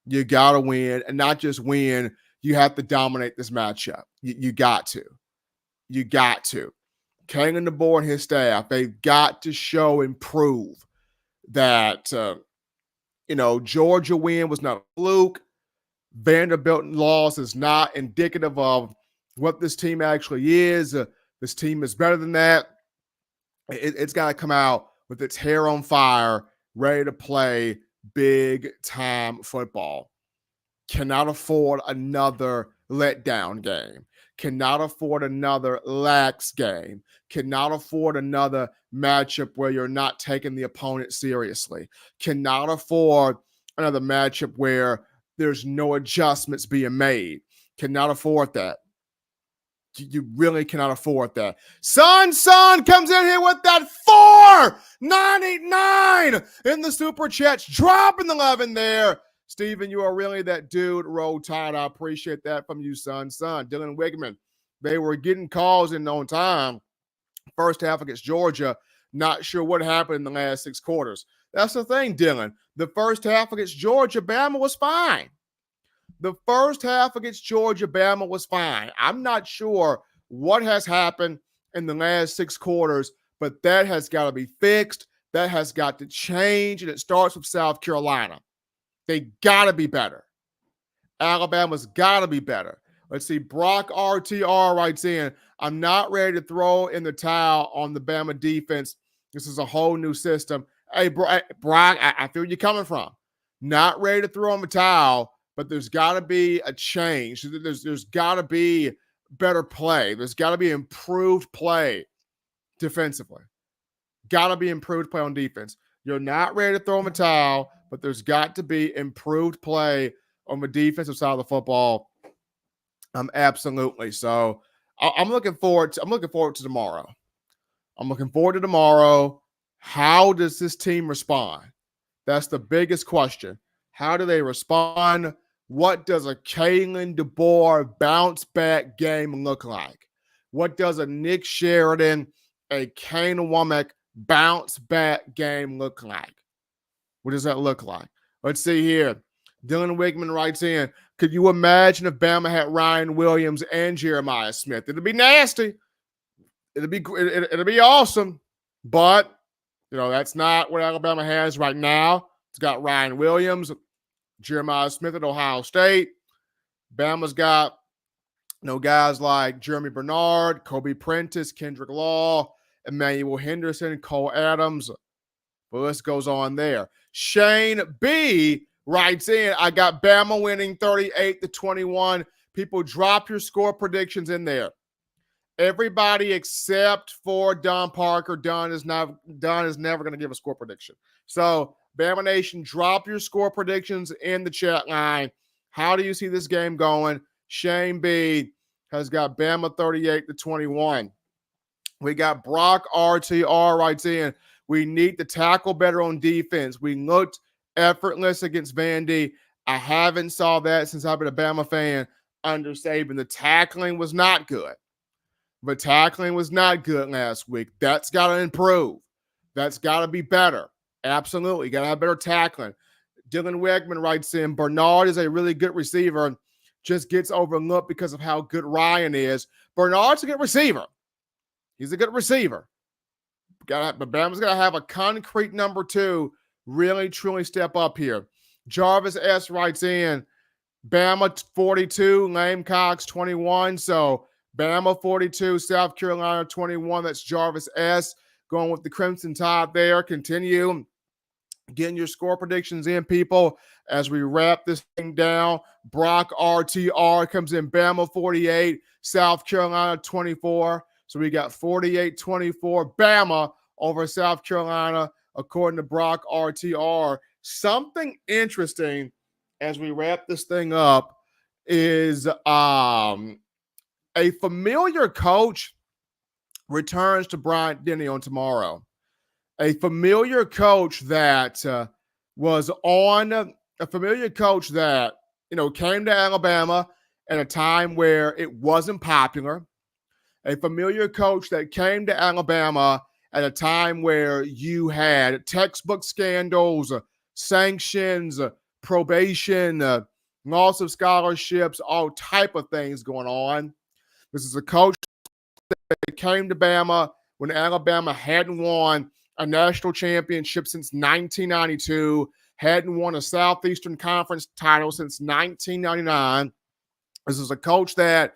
You got to win, and not just win. You have to dominate this matchup. You got to. You got to. Kane and the board and his staff, they've got to show and prove that Georgia win was not a fluke. Vanderbilt loss is not indicative of what this team actually is. This team is better than that. It's got to come out with its hair on fire, ready to play big-time football. Cannot afford another letdown game. Cannot afford another lax game. Cannot afford another matchup where you're not taking the opponent seriously. Cannot afford another matchup where there's no adjustments being made. Cannot afford that. You really cannot afford that. Son comes in here with that 4.989 in the super chats, dropping the 11 there. Steven, you are really that dude. Roll Tide. I appreciate that from you, son. Dylan Wigman. They were getting calls in on time. First half against Georgia. Not sure what happened in the last 6 quarters. That's the thing, Dylan. The first half against Georgia, Bama was fine. The first half against Georgia, Bama was fine. I'm not sure what has happened in the last 6 quarters, but that has got to be fixed. That has got to change, and it starts with South Carolina. They got to be better. Alabama's got to be better. Let's see. Brock RTR writes in, I'm not ready to throw in the towel on the Bama defense. This is a whole new system. Hey, Brock, I feel where you're coming from. Not ready to throw in the towel, but there's got to be a change. There's got to be better play. There's got to be improved play defensively. Got to be improved play on defense. You're not ready to throw in the towel, but there's got to be improved play on the defensive side of the football. Absolutely. So I'm looking forward to. I'm looking forward to tomorrow. I'm looking forward to tomorrow. How does this team respond? That's the biggest question. How do they respond? What does a Kalen DeBoer bounce back game look like? What does a Nick Sheridan, a Kane Womack bounce back game look like? What does that look like? Let's see here. Dylan Wigman writes in, could you imagine if Bama had Ryan Williams and Jeremiah Smith? It'd be nasty. It'll be awesome. But, that's not what Alabama has right now. It's got Ryan Williams, Jeremiah Smith at Ohio State. Bama's got guys like Jeremy Bernard, Kobe Prentice, Kendrick Law, Emmanuel Henderson, Cole Adams. The list goes on there. Shane B writes in, I got Bama winning 38-21. People, drop your score predictions in there. Everybody except for Don Parker. Don is never going to give a score prediction. So, Bama Nation, drop your score predictions in the chat line. How do you see this game going? Shane B has got Bama 38-21. We got Brock RTR writes in, we need to tackle better on defense. We looked effortless against Vandy. I haven't saw that since I've been a Bama fan under Saban. The tackling was not good. But tackling was not good last week. That's got to improve. That's got to be better. Absolutely. Got to have better tackling. Dylan Wegman writes in, Bernard is a really good receiver, just gets overlooked because of how good Ryan is. Bernard's a good receiver. He's a good receiver. But Bama's got to have a concrete number 2 really, truly step up here. Jarvis S. writes in, Bama 42, Lame Cox 21. So, Bama 42, South Carolina 21. That's Jarvis S. Going with the Crimson Tide there. Continue getting your score predictions in, people, as we wrap this thing down. Brock RTR comes in Bama 48, South Carolina 24. So we got 48-24 Bama over South Carolina, according to Brock RTR. Something interesting as we wrap this thing up is a familiar coach returns to Bryant-Denny on tomorrow. A familiar coach that came to Alabama at a time where it wasn't popular. A familiar coach that came to Alabama at a time where you had textbook scandals, sanctions, probation, loss of scholarships, all type of things going on. This is a coach that came to Bama when Alabama hadn't won a national championship since 1992, hadn't won a Southeastern Conference title since 1999. This is a coach that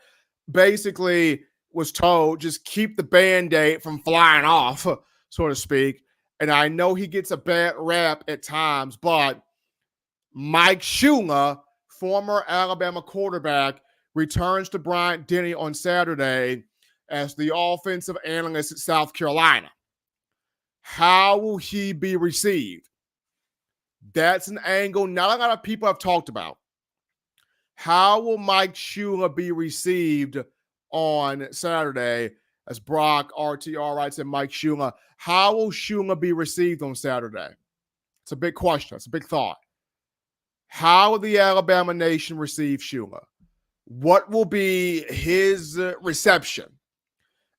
basically was told, just keep the Band-Aid from flying off, so to speak. And I know he gets a bad rap at times, but Mike Shula, former Alabama quarterback, returns to Bryant-Denny on Saturday as the offensive analyst at South Carolina. How will he be received? That's an angle not a lot of people have talked about. How will Mike Shula be received on Saturday? As Brock RTR writes in, Mike Shula, how will Shula be received on Saturday? It's a big question. It's a big thought. How will the Alabama Nation receive Shula? What will be his reception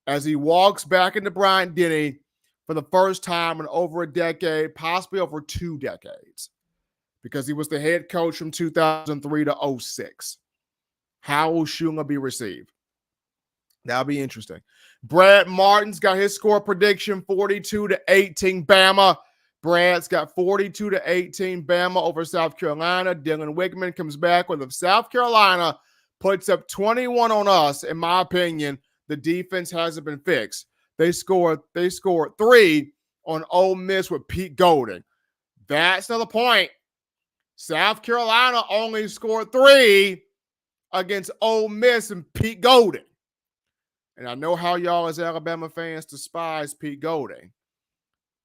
as he walks back into Bryant-Denny for the first time in over a decade, possibly over 2 decades, because he was the head coach from 2003 to 2006. How will Shula be received? That'll be interesting. Brad Martin's got his score prediction, 42-18 Bama. Brad's got 42-18 Bama over South Carolina. Dylan Wigman comes back with, if South Carolina puts up 21 on us, in my opinion, the defense hasn't been fixed. They scored 3 on Ole Miss with Pete Golding. That's another point. South Carolina only scored 3 against Ole Miss and Pete Golding. And I know how y'all as Alabama fans despise Pete Golding.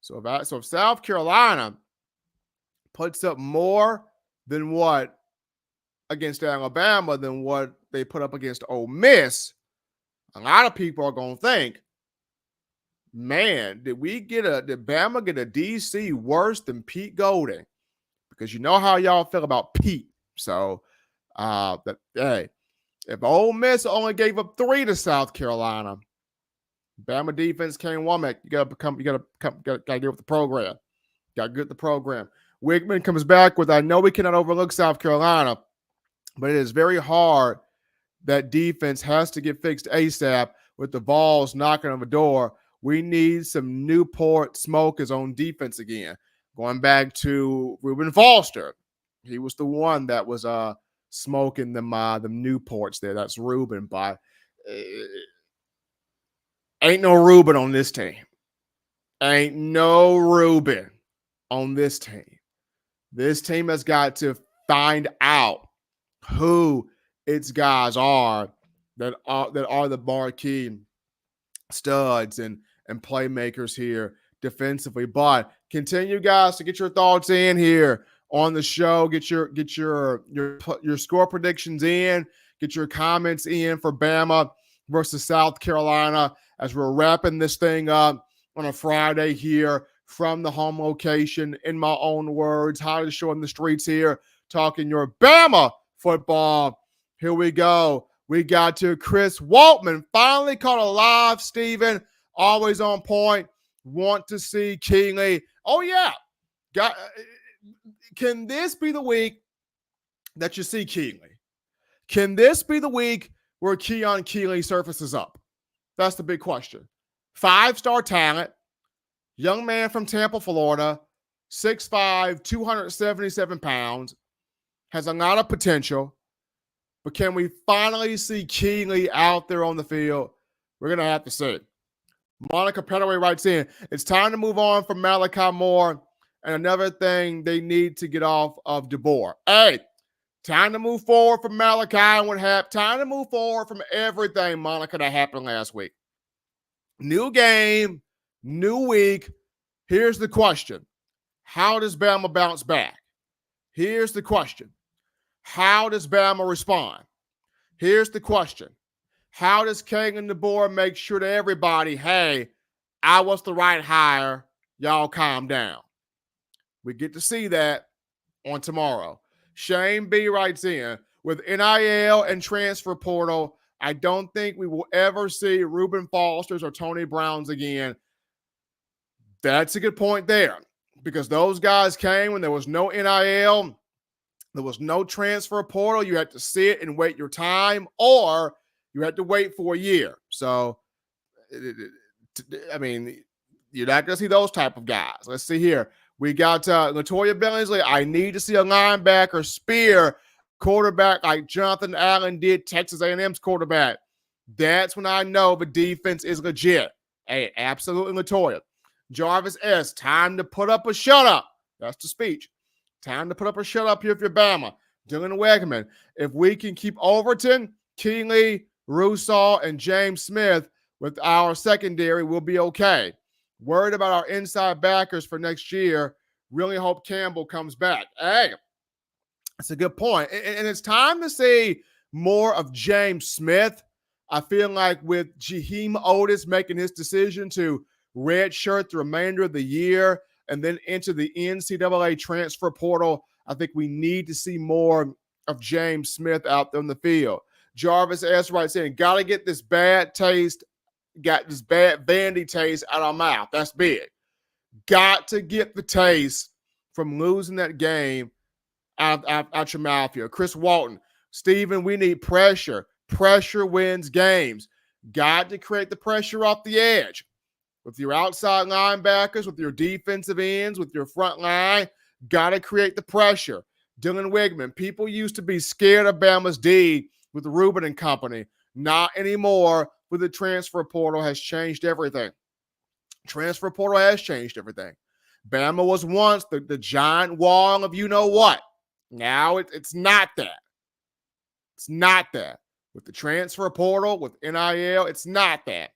So if South Carolina puts up more than what against Alabama than what they put up against Ole Miss, a lot of people are going to think, man, did Bama get a DC worse than Pete Golding? Because you know how y'all feel about Pete. So, hey, if Ole Miss only gave up 3 to South Carolina, Bama defense can't woman. You gotta deal with the program. Got to get the program. Wigman comes back with, I know we cannot overlook South Carolina, but it is very hard. That defense has to get fixed ASAP with the Vols knocking on the door. We need some Newport smokers on defense again. Going back to Reuben Foster. He was the one that was smoking them Newports there. That's Reuben, but ain't no Reuben on this team. Ain't no Reuben on this team. This team has got to find out who its guys are that are the marquee studs and playmakers here defensively. But continue, guys, to get your thoughts in here on the show. Get your score predictions in. Get your comments in for Bama versus South Carolina as we're wrapping this thing up on a Friday here from the home location. In my own words, hottest show in the streets here, talking your Bama football. Here we go. We got to Chris Waltman. Finally caught alive, Steven. Always on point. Want to see Keeley. Oh, yeah. Can this be the week that you see Keeley? Can this be the week where Keon Keeley surfaces up? That's the big question. 5-star talent. Young man from Tampa, Florida. 6'5", 277 pounds. Has a lot of potential. But can we finally see Keeley out there on the field? We're going to have to see. Monica Petaway writes in, it's time to move on from Malachi Moore. And another thing, they need to get off of DeBoer. Hey, time to move forward from Malachi and what happened. Time to move forward from everything, Monica, that happened last week. New game, new week. Here's the question. How does Bama bounce back? Here's the question. How does Bama respond? Here's the question. How does Kagan DeBoer make sure to everybody, hey, I was the right hire, y'all calm down? We get to see that on tomorrow. Shane B writes in, with NIL and transfer portal, I don't think we will ever see Reuben Foster's or Tony Brown's again. That's a good point there, because those guys came when there was no NIL. There was no transfer portal. You had to sit and wait your time, or you had to wait for a year. So, I mean, you're not going to see those type of guys. Let's see here. We got Latoya Billingsley. I need to see a linebacker spear quarterback like Jonathan Allen did Texas A&M's quarterback. That's when I know the defense is legit. Hey, absolutely, Latoya. Jarvis S., time to put up a shut up. That's the speech. Time to put up or shut up here if you're Bama. Dylan Wegman. If we can keep Overton, Keeley, Russaw, and James Smith with our secondary, we'll be okay. Worried about our inside backers for next year. Really hope Campbell comes back. Hey, that's a good point. And it's time to see more of James Smith. I feel like with Jaheim Otis making his decision to redshirt the remainder of the year and then into the NCAA transfer portal, I think we need to see more of James Smith out there on the field. Jarvis S. writes in, got to get this bad taste, got this bad Vandy taste out of our mouth. That's big. Got to get the taste from losing that game out your mouth here. Chris Walton, Steven, we need pressure. Pressure wins games. Got to create the pressure off the edge. With your outside linebackers, with your defensive ends, with your front line, got to create the pressure. Dylan Wigman, people used to be scared of Bama's D with Reuben and company. Not anymore, with the transfer portal has changed everything. Transfer portal has changed everything. Bama was once the giant wall of you-know-what. Now it's not that. It's not that. With the transfer portal, with NIL, it's not that.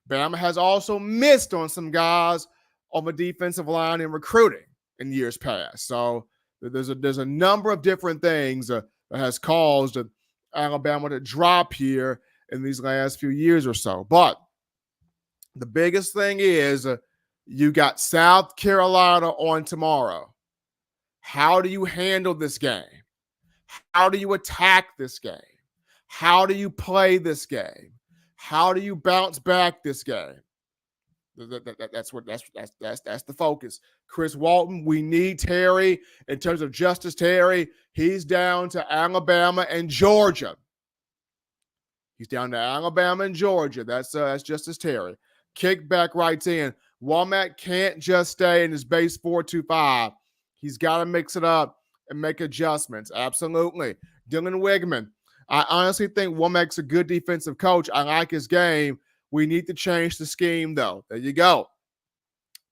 Bama has also missed on some guys on the defensive line in recruiting in years past. So there's a number of different things that has caused Alabama to drop here in these last few years or so. But the biggest thing is you got South Carolina on tomorrow. How do you handle this game? How do you attack this game? How do you play this game? How do you bounce back this game? That's the focus. Chris Walton, we need Terry in terms of Justice Terry. He's down to Alabama and Georgia. He's down to Alabama and Georgia. That's Justice Terry. Kickback writes in, Womack can't just stay in his base 4-2-5. He's got to mix it up and make adjustments. Absolutely. Dylan Wigman, I honestly think Womack's a good defensive coach. I like his game. We need to change the scheme, though. There you go.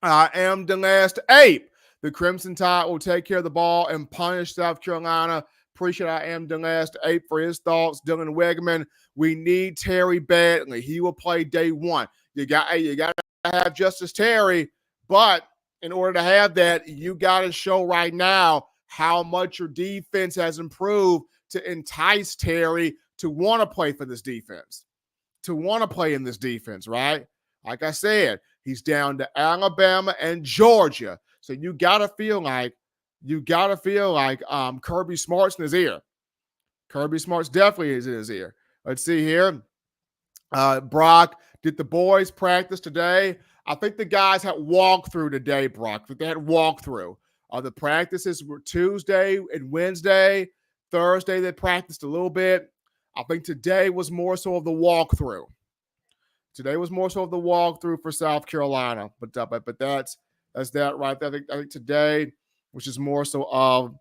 I am the last ape. The Crimson Tide will take care of the ball and punish South Carolina. Appreciate I am the last ape for his thoughts. Dylan Wegman, we need Terry badly. He will play day one. You got to have Justice Terry, but in order to have that, you got to show right now how much your defense has improved to entice Terry to want to play for this defense, to want to play in this defense, right? Like I said, he's down to Alabama and Georgia. So you got to feel like Kirby Smart's in his ear. Kirby Smart's definitely is in his ear. Let's see here. Brock, did the boys practice today? I think the guys had walkthrough today, Brock. They had walkthrough. The practices were Tuesday and Wednesday. Thursday, they practiced a little bit. I think today was more so of the walkthrough. Today was more so of the walkthrough for South Carolina. But that's that right there. I think today, which is more so of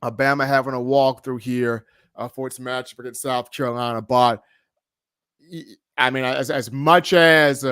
Alabama having a walkthrough here for its matchup against South Carolina. But I mean, as much as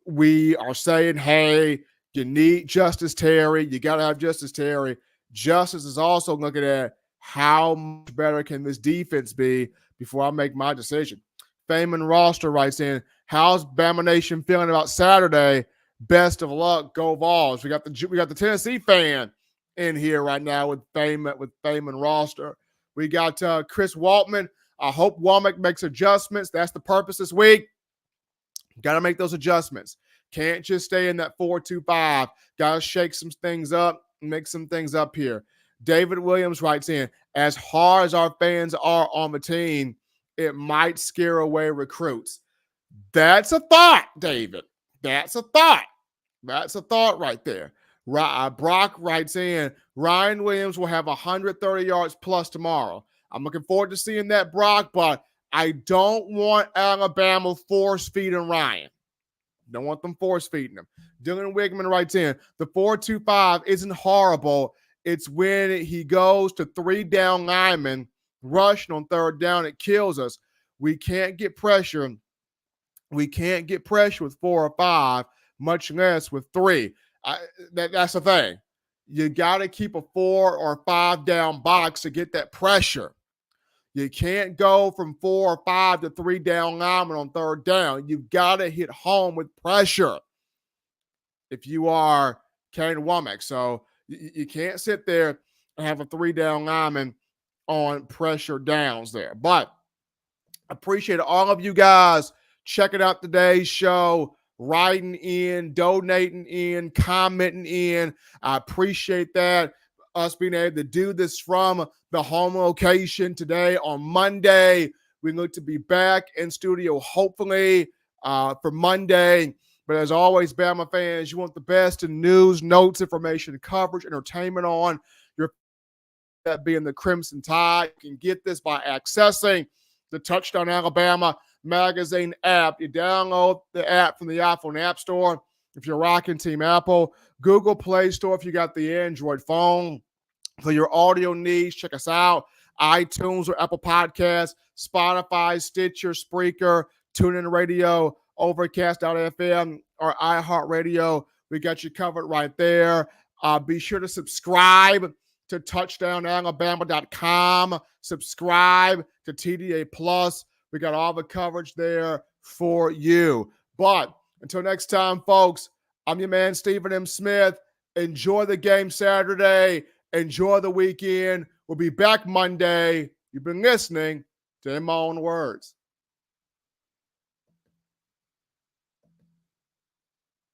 we are saying, hey, you need Justice Terry, you got to have Justice Terry. Justice is also looking at how much better can this defense be before I make my decision. Feynman Roster writes in, how's Bama Nation feeling about Saturday? Best of luck, go Vols. We got the Tennessee fan in here right now with Feynman Roster. We got Chris Waltman. I hope Womack makes adjustments. That's the purpose this week. Got to make those adjustments. Can't just stay in that 4-2-5. Got to shake some things up, make some things up here. David Williams writes in, as hard as our fans are on the team, it might scare away recruits. That's a thought, David. That's a thought. That's a thought right there. Brock writes in, Ryan Williams will have 130 yards plus tomorrow. I'm looking forward to seeing that, Brock, but I don't want Alabama force-feeding Ryan. Don't want them force-feeding him. Dylan Wigman writes in, the 4-2-5 isn't horrible. It's when he goes to 3 down linemen rushing on 3rd down, it kills us. We can't get pressure. We can't get pressure with 4 or 5, much less with 3. That's the thing. You got to keep a 4 or 5 down box to get that pressure. You can't go from 4 or 5 to 3 down linemen on 3rd down. You've got to hit home with pressure if you are Kane Womack. So you can't sit there and have a 3 down lineman on pressure downs there. But appreciate all of you guys checking out today's show, writing in, donating in, commenting in. I appreciate that. Us being able to do this from the home location today on Monday. We look to be back in studio hopefully for Monday. But as always, Bama fans, you want the best in news, notes, information, coverage, entertainment on your that being the Crimson Tide. You can get this by accessing the Touchdown Alabama magazine app. You download the app from the iPhone App Store if you're rocking Team Apple, Google Play Store if you got the Android phone. For your audio needs, check us out. iTunes or Apple Podcasts, Spotify, Stitcher, Spreaker, TuneIn Radio, Overcast.fm, or iHeartRadio. We got you covered right there. Be sure to subscribe to touchdownalabama.com. Subscribe to TDA Plus. We got all the coverage there for you. But until next time, folks, I'm your man, Stephen M. Smith. Enjoy the game Saturday. Enjoy the weekend. We'll be back Monday. You've been listening to In My Own Words.